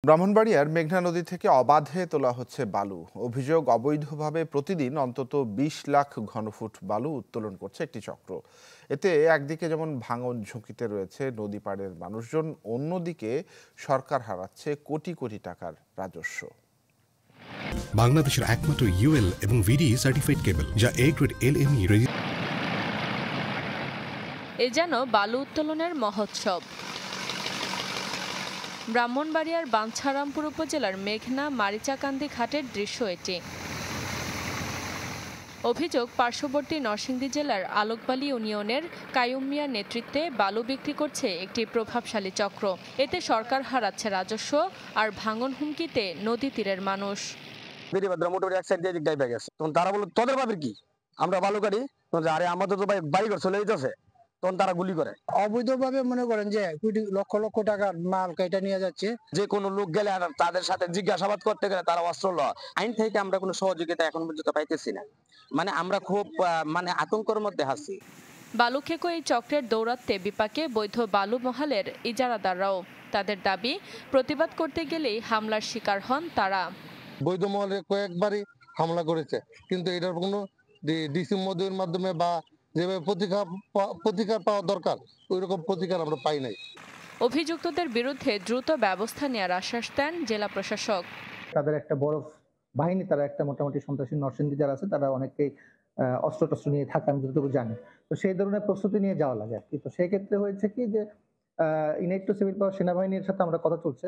ব্রাহ্মণবাড়িয়ার মেঘনা নদী থেকে অবাধে তোলা হচ্ছে বালু। অভিযোগ, অবৈধভাবে প্রতিদিন অন্তত ২০ লাখ ঘনফুট বালু উত্তোলন করছে একটি চক্র। এতে একদিকে যেমন ভাঙন ঝুঁকিতে রয়েছে নদী পাড়ের মানুষজন, অন্যদিকে সরকার হারাচ্ছে কোটি কোটি টাকার রাজস্ব। বাংলাদেশের একমাত্র ইউএল এবং ভিডি সার্টিফাইড কেবল, যা এ গ্রেড LME এ যেন বালু উত্তোলনের মহোৎসব। ব্রাহ্মণবাড়িয়ার বাঞ্ছারামপুর উপজেলার মেঘনা মারিচাকান্দি ঘাটের দৃশ্য এটি। অভিযোগ, পার্শ্ববর্তী নরসিংদী জেলার আলোকবালী ইউনিয়নের কাইয়ুম মিয়ার নেতৃত্বে বালু বিক্রি করছে একটি প্রভাবশালী চক্র। এতে সরকার হারাচ্ছে রাজস্ব আর ভাঙন হুমকিতে নদী তীরের মানুষ। তারা বলল, তোদের ভাবে কি আমরা বালু কাটি, আরে আমাদের তো বাড়ি ঘর চলে যেতেছে, তখন তারা গুলি করে। অবৈধভাবে মনে করেন যে কোটি লক্ষ লক্ষ টাকার মাল কেটে নিয়ে যাচ্ছে। যে কোনো লোক গেলে তাদের সাথে জিজ্ঞাসাবাদ করতে গেলে তারা অস্ত্র লয়। আইন থেকে আমরা কোনো সহযোগিতা এখন পর্যন্ত পাইতেছি না। আমরা খুব আতঙ্কের মধ্যে আছি। বালু খেকো এই চক্রের দৌরাত্মে বিপাকে বৈধ বালু মহালের ইজারাদাররাও। তাদের দাবি, প্রতিবাদ করতে গেলেই হামলার শিকার হন তারা। বৈধ মহলে কয়েকবারই হামলা করেছে, কিন্তু এটার কোনো ডিসি মহোদয়ের মাধ্যমে বা যেভাবে প্রতিকার পাওয়া দরকার ওই রকম প্রতিকার আমরা পাই নাই। অভিযুক্তদের বিরুদ্ধে দ্রুত ব্যবস্থা নেওয়ার আশ্বাস দেন জেলা প্রশাসক। তাদের একটা বড় বাহিনী, তারা একটা মোটামুটি সন্ত্রাসী নরসিংদী যারা আছে তারা অনেকেই অস্ত্র টস্ত্র নিয়ে থাকে, আমি যতটুকু জানি। তো সেই ধরনের প্রস্তুতি নিয়ে যাওয়া লাগে আর কি। তো সেই ক্ষেত্রে হয়েছে কি যে ইনাইট টু সিভিল পাওয়ার সেনাবাহিনীর সাথে আমরা কথা চলছে,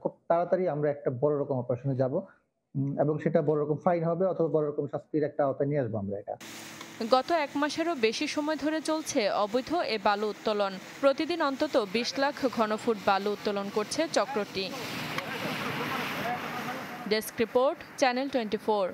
খুব তাড়াতাড়ি আমরা একটা বড় রকম অপারেশনে যাব এবং সেটা বড় রকম ফাইন হবে অথবা বড় রকম শাস্তির একটা আওতায় নিয়ে আসবো আমরা। এটা গত ১ মাসেরও বেশি সময় ধরে চলছে অবৈধ এ বালু উত্তোলন। প্রতিদিন অন্তত ২০ লাখ ঘনফুট বালু উত্তোলন করছে চক্রটি। Desk report, channel 24।